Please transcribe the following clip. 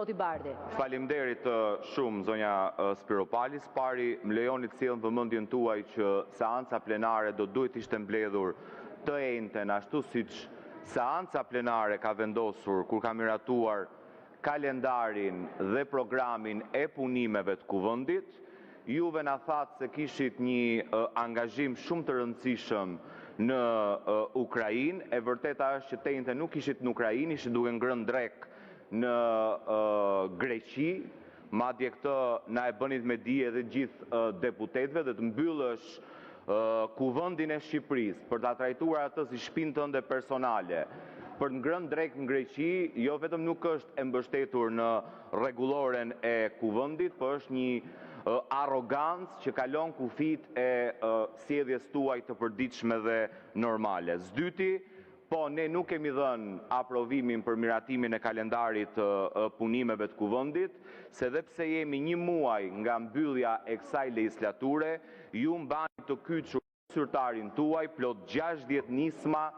zoti Bardhi. Faleminderit shumë, zonja Spiropalis. Pari, më lejoni të sjellë në vëmendjen tuaj që seanca plenare do duhet ishte mbledhur të njëjtën ashtu siç seanca plenare ka vendosur kur ka miratuar kalendarin dhe programin e punimeve të kuvendit. Juve na thatë se kishit një angazhim shumë të rëndësishëm në Ukrainë. E vërteta është që të njëjtën nuk ishit në Ukrainë, ishit duke ngrënë drek në Greqi, madje këtë na e bënit me dije edhe gjithë deputetëve, dhe të mbyllësh kuvendin e Shqipërisë për ta trajtuar atë si shtëpinë tënde personale, për të ngrënë drek në Greqi, jo vetëm nuk është e mbështetur në rregulloren e kuvendit, por është një arrogancë që kalon kufit e sjelljes tuaj të përditshme dhe normale. S'dyti, po ne nuk kemi dhënë aprovimin për miratimin e kalendarit punimeve të kuvendit, se dhe pse jemi një muaj nga mbyllja e kësaj legjislature, ju mbani të kyçur zyrtarin tuaj plot 60 nisma